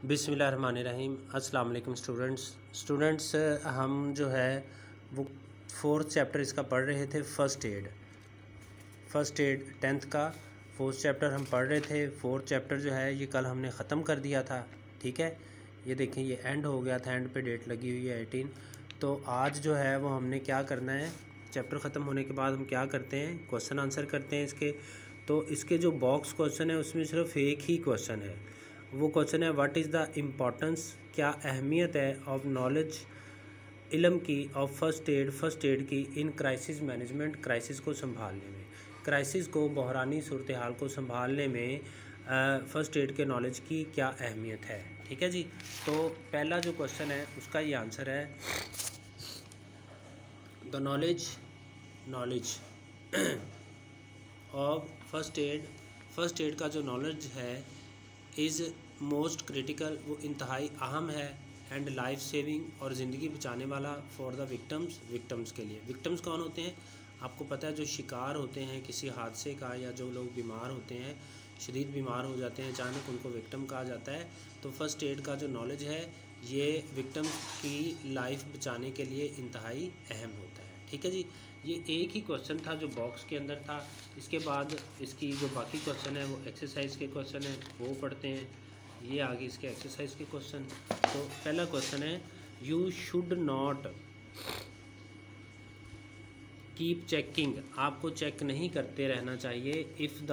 बिस्मिल्लाहिर्रहमानिर्रहीम। अस्सलाम वालेकुम स्टूडेंट्स, हम जो है वो 4th चैप्टर इसका पढ़ रहे थे। फ़र्स्ट एड 10th का 4th चैप्टर हम पढ़ रहे थे। 4th चैप्टर जो है ये कल हमने ख़त्म कर दिया था। ठीक है, ये देखें ये एंड हो गया था, एंड पे डेट लगी हुई है 18। तो आज जो है वो हमने क्या करना है, चैप्टर ख़त्म होने के बाद हम क्या करते हैं, क्वेश्चन आंसर करते हैं इसके। तो इसके जो बॉक्स क्वेश्चन है उसमें सिर्फ एक ही क्वेश्चन है। वो क्वेश्चन है व्हाट इज़ द इम्पॉर्टेंस, क्या अहमियत है ऑफ नॉलेज, इल्म की, ऑफ फर्स्ट एड की इन क्राइसिस मैनेजमेंट, क्राइसिस को संभालने में, क्राइसिस को, बहरानी सूरत हाल को संभालने में फ़र्स्ट एड के नॉलेज की क्या अहमियत है। ठीक है जी। तो पहला जो क्वेश्चन है उसका ये आंसर है the knowledge of first aid का जो नॉलेज है इज़ मोस्ट क्रिटिकल, वो इंतहाई अहम है, एंड लाइफ सेविंग, और ज़िंदगी बचाने वाला, फॉर द विक्टम्स के लिए। विक्टम्स कौन होते हैं आपको पता है, जो शिकार होते हैं किसी हादसे का, या जो लोग बीमार होते हैं, शदीद बीमार हो जाते हैं अचानक, उनको विक्टम कहा जाता है। तो फर्स्ट एड का जो नॉलेज है ये विक्टम की लाइफ बचाने के लिए इंतहाई अहम होता है। ठीक है जी। ये एक ही क्वेश्चन था जो बॉक्स के अंदर था। इसके बाद इसकी जो बाकी क्वेश्चन है वो एक्सरसाइज के क्वेश्चन है, वो पढ़ते हैं। ये आगे इसके एक्सरसाइज के क्वेश्चन। तो पहला क्वेश्चन है you should not keep checking, आपको चेक नहीं करते रहना चाहिए, if the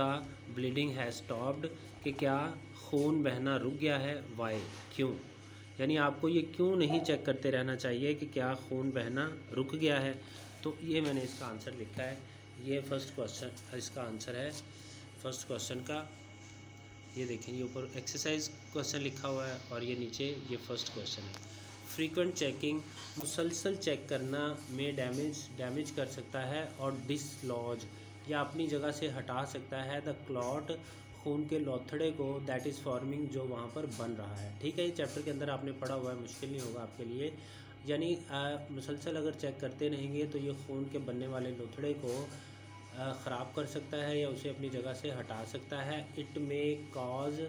bleeding has stopped, कि क्या खून बहना रुक गया है, वाई, क्यों, यानी आपको ये क्यों नहीं चेक करते रहना चाहिए कि क्या खून बहना रुक गया है। तो ये मैंने इसका आंसर लिखा है, ये फर्स्ट क्वेश्चन इसका आंसर है फर्स्ट क्वेश्चन का। ये देखें, ये ऊपर एक्सरसाइज क्वेश्चन लिखा हुआ है और ये नीचे ये फर्स्ट क्वेश्चन है। फ्रीक्वेंट चेकिंग, मुसलसल चेक करना में डैमेज कर सकता है, और डिसलॉज, या अपनी जगह से हटा सकता है, द क्लॉट, खून के लोथड़े को, दैट इज़ फॉर्मिंग, जो वहाँ पर बन रहा है। ठीक है, ये चैप्टर के अंदर आपने पढ़ा हुआ है, मुश्किल नहीं होगा आपके लिए। यानी मुसलसल अगर चेक करते रहेंगे तो ये खून के बनने वाले लोथड़े को ख़राब कर सकता है या उसे अपनी जगह से हटा सकता है। It may cause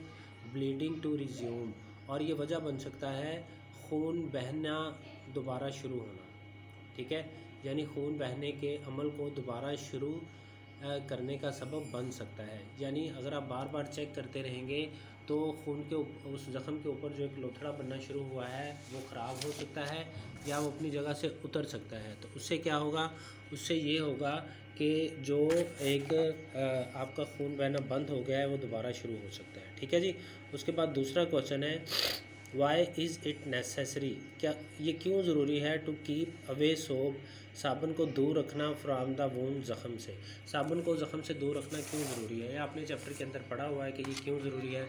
bleeding to resume, और ये वजह बन सकता है खून बहना दोबारा शुरू होना। ठीक है, यानी खून बहने के अमल को दोबारा शुरू करने का सबब बन सकता है। यानी अगर आप बार बार चेक करते रहेंगे तो खून के उस ज़ख़म के ऊपर जो एक लोथड़ा बनना शुरू हुआ है वो ख़राब हो सकता है, या वो अपनी जगह से उतर सकता है। तो उससे क्या होगा, उससे ये होगा कि जो एक आपका खून बहना बंद हो गया है वो दोबारा शुरू हो सकता है। ठीक है जी। उसके बाद दूसरा क्वेश्चन है वाई इज़ इट नेसेसरी, क्या ये क्यों ज़रूरी है, टू कीप अवे सोप, साबुन को दूर रखना, फ्राम द वूंड, ज़ख़म से, साबुन को ज़ख़म से दूर रखना क्यों ज़रूरी है। ये आपने चैप्टर के अंदर पढ़ा हुआ है कि ये क्यों ज़रूरी है,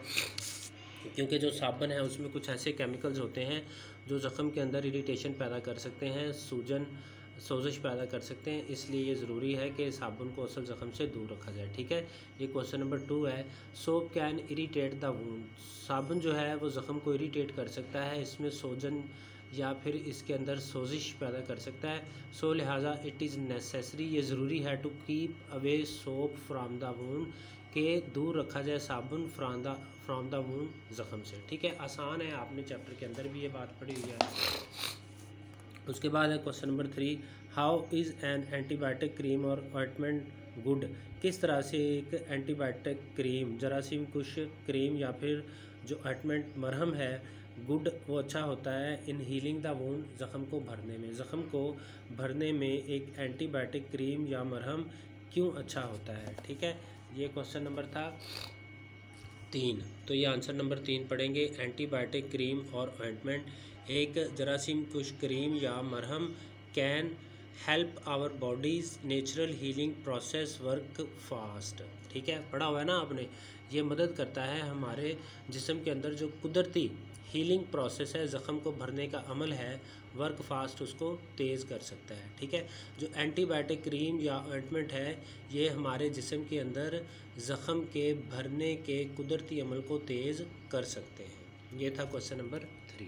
क्योंकि जो साबुन है उसमें कुछ ऐसे केमिकल्स होते हैं जो ज़ख़म के अंदर इरिटेशन पैदा कर सकते हैं, सोजिश पैदा कर सकते हैं, इसलिए ये ज़रूरी है कि साबुन को असल ज़ख़म से दूर रखा जाए। ठीक है, ये क्वेश्चन नंबर 2 है। Soap can irritate the wound, साबुन जो है वो ज़ख़म को इरिटेट कर सकता है, इसमें सोजन या फिर इसके अंदर सोजिश पैदा कर सकता है। सो लिहाजा इट इज़ नेसेसरी, ये ज़रूरी है, to keep away soap from the wound, के दूर रखा जाए साबुन फ्राम द वूंड, ज़ख़म से। ठीक है, आसान है, आपने चैप्टर के अंदर भी ये बात पढ़ी हुई है। उसके बाद है question number 3, how is an antibiotic cream और ऑइंटमेंट गुड, किस तरह से एक एंटीबायोटिक क्रीम, जरासीम कुश क्रीम या फिर जो ऑइंटमेंट मरहम है गुड, वो अच्छा होता है इन हीलिंग द वुंड, ज़ख़म को भरने में, ज़ख़म को भरने में एक एंटीबायोटिक क्रीम या मरहम क्यों अच्छा होता है। ठीक है, ये क्वेश्चन नंबर था 3। तो ये आंसर नंबर 3 पढ़ेंगे, एंटीबायोटिक क्रीम और ऑइंटमेंट, एक जरासीम कुश क्रीम या मरहम, can help our bodies natural healing process work fast. ठीक है, पढ़ा हुआ है ना आपने, ये मदद करता है हमारे जिस्म के अंदर जो कुदरती हीलिंग प्रोसेस है, ज़ख़म को भरने का अमल है, वर्क फास्ट, उसको तेज़ कर सकता है। ठीक है, जो एंटीबायोटिक क्रीम या ऑइंटमेंट है ये हमारे जिस्म के अंदर ज़ख़म के भरने के कुदरती अमल को तेज़ कर सकते हैं। ये था क्वेश्चन नंबर 3।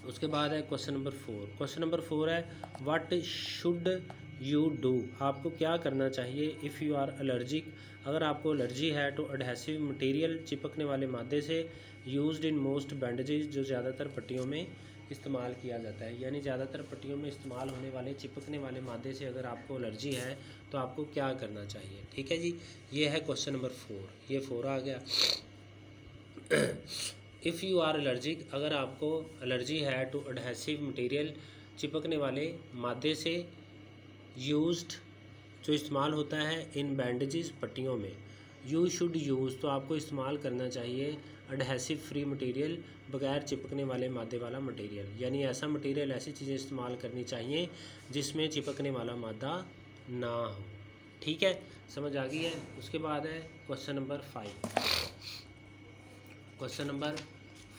उसके बाद है क्वेश्चन नंबर 4। क्वेश्चन नंबर 4 है व्हाट शुड यू डू, आपको क्या करना चाहिए, इफ़ यू आर एलर्जिक, अगर आपको एलर्जी है तो एडहेसिव मटेरियल चिपकने वाले मादे से यूज्ड इन मोस्ट बैंडेजेस, जो ज़्यादातर पट्टियों में इस्तेमाल किया जाता है। यानी ज़्यादातर पट्टियों में इस्तेमाल होने वाले चिपकने वाले मादे से अगर आपको एलर्जी है तो आपको क्या करना चाहिए। ठीक है जी, ये है क्वेश्चन नंबर 4। ये 4 आ गया। इफ़ यू आर एलर्जिक, अगर आपको एलर्जी है टू एडहेसिव मटेरियल, चिपकने वाले मादे से यूज्ड, जो इस्तेमाल होता है इन बैंडेजेस, पट्टियों में, यू शुड यूज़, तो आपको इस्तेमाल करना चाहिए एडहेसिव फ्री मटेरियल, बगैर चिपकने वाले मादे वाला मटेरियल। यानी ऐसा मटेरियल, ऐसी चीज़ें इस्तेमाल करनी चाहिए जिसमें चिपकने वाला मादा ना हो। ठीक है, समझ आ गई है। उसके बाद है क्वेश्चन नंबर 5। क्वेश्चन नंबर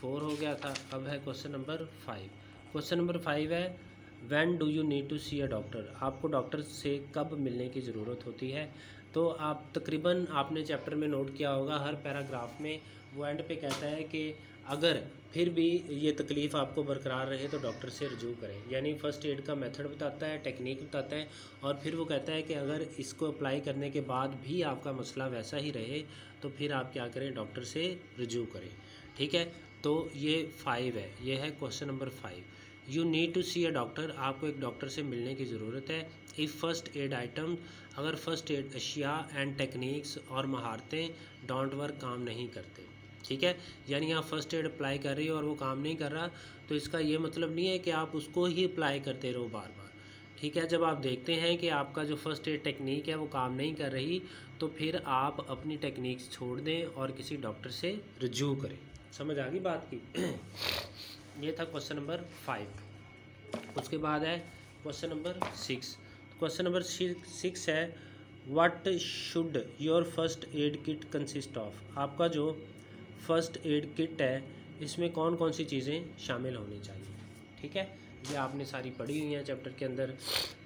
4 हो गया था, अब है क्वेश्चन नंबर 5। क्वेश्चन नंबर 5 है when do you need to see a doctor, आपको डॉक्टर से कब मिलने की ज़रूरत होती है। तो आप तकरीबन आपने चैप्टर में नोट किया होगा, हर पैराग्राफ में वो एंड पे कहता है कि अगर फिर भी ये तकलीफ़ आपको बरकरार रहे तो डॉक्टर से रजू करें। यानी फ़र्स्ट एड का मेथड बताता है, टेक्निक बताता है, और फिर वो कहता है कि अगर इसको अप्लाई करने के बाद भी आपका मसला वैसा ही रहे तो फिर आप क्या करें, डॉक्टर से रजू करें। ठीक है, तो ये 5 है, ये है question number 5। You need to see a doctor, आपको एक डॉक्टर से मिलने की ज़रूरत है। इफ़ फर्स्ट एड आइटम, अगर फ़र्स्ट एड अशिया एंड टेक्निक्स और महारतें डोंट वर्क, काम नहीं करते। ठीक है, यानी आप फ़र्स्ट एड अप्लाई कर रही हो और वो काम नहीं कर रहा, तो इसका ये मतलब नहीं है कि आप उसको ही अप्लाई करते रहो बार बार। ठीक है, जब आप देखते हैं कि आपका जो फ़र्स्ट एड टेक्निक है वो काम नहीं कर रही, तो फिर आप अपनी टेक्निक्स छोड़ दें और किसी डॉक्टर से रजू करें। समझ आ गई बात की। ये था क्वेश्चन नंबर 5। उसके बाद है क्वेश्चन नंबर 6। क्वेश्चन नंबर 6 है what should your first aid kit consist of, आपका जो फर्स्ट एड किट है इसमें कौन कौन सी चीज़ें शामिल होनी चाहिए। ठीक है, ये आपने सारी पढ़ी हुई हैं चैप्टर के अंदर।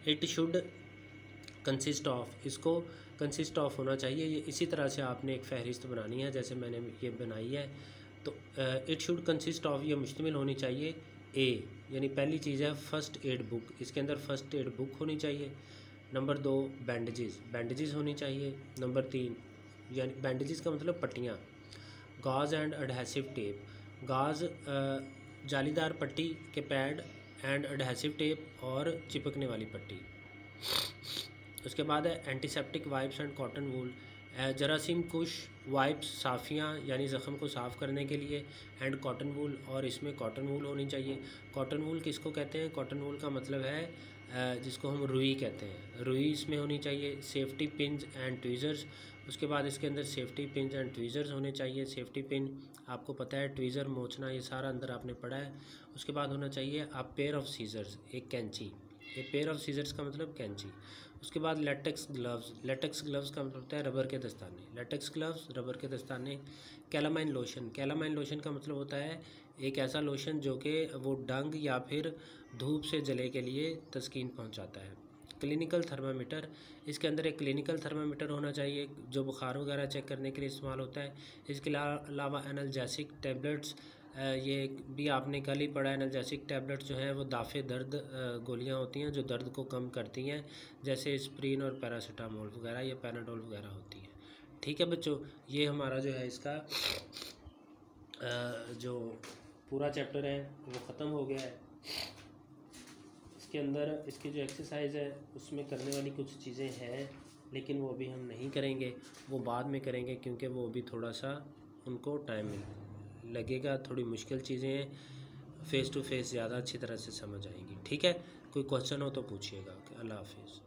इट शुड कंसिस्ट ऑफ, इसको कंसिस्ट ऑफ होना चाहिए। ये इसी तरह से आपने एक फहरिस्त बनानी है जैसे मैंने ये बनाई है। तो इट शुड कंसिस्ट ऑफ, ये मुश्तमिल होनी चाहिए ए, यानी पहली चीज़ है फर्स्ट एड बुक, इसके अंदर फर्स्ट एड बुक होनी चाहिए। नंबर 2 बैंडेजेस होनी चाहिए। नंबर 3, यानी बैंडेजेस का मतलब पट्टियाँ। गाज एंड एडहेसिव टेप, गाज जालीदार पट्टी के पैड, एंड एडहेसिव टेप और चिपकने वाली पट्टी। उसके बाद है antiseptic wipes and cotton wool, जरासीम कुश वाइप्स, साफ़ियाँ यानी ज़ख़म को साफ़ करने के लिए, एंड कॉटन वूल, और इसमें कॉटन वूल होनी चाहिए। कॉटन वूल किसको कहते हैं, कॉटन वूल का मतलब है जिसको हम रुई कहते हैं, रुई इसमें होनी चाहिए। सेफ्टी पिन्स एंड ट्वीज़र्स, उसके बाद इसके अंदर सेफ्टी पिन्स एंड ट्वीज़र्स होने चाहिए। सेफ्टी पिन आपको पता है, ट्वीज़र मोचना, ये सारा अंदर आपने पढ़ा है। उसके बाद होना चाहिए आप पेयर ऑफ सीजर्स, एक कैंची, ये पेयर ऑफ सीजर्स का मतलब कैंची। उसके बाद लेटेक्स ग्लव्स, लेटेक्स ग्लव्स का मतलब होता है रबर के दस्ताने, लेटेक्स ग्लव्स, रबर के दस्ताने। कैलामाइन लोशन, कैलामाइन लोशन का मतलब होता है एक ऐसा लोशन जो कि वो डंग या फिर धूप से जले के लिए तस्कीन पहुंचाता है। क्लिनिकल थर्मामीटर, इसके अंदर एक क्लिनिकल थर्मामीटर होना चाहिए जो बुखार वगैरह चेक करने के लिए इस्तेमाल होता है। इसके अलावा एनाल्जेसिक टैबलेट्स, ये भी आपने कल ही पढ़ा है। एनाल्जेसिक टैबलेट्स जो हैं वो दाफ़े दर्द गोलियां होती हैं जो दर्द को कम करती हैं, जैसे एस्प्रिन और पैरासीटामोल वगैरह या पैनाडोल वगैरह होती हैं। ठीक है बच्चों, ये हमारा जो है इसका जो पूरा चैप्टर है वो ख़त्म हो गया है। इसके अंदर इसकी जो एक्सरसाइज है उसमें करने वाली कुछ चीज़ें हैं, लेकिन वो अभी हम नहीं करेंगे, वो बाद में करेंगे क्योंकि वो अभी थोड़ा सा उनको टाइम लगेगा, थोड़ी मुश्किल चीज़ें हैं, फ़ेस टू फेस ज़्यादा अच्छी तरह से समझ आएंगी। ठीक है, कोई क्वेश्चन हो तो पूछिएगा। अल्लाह हाफिज़।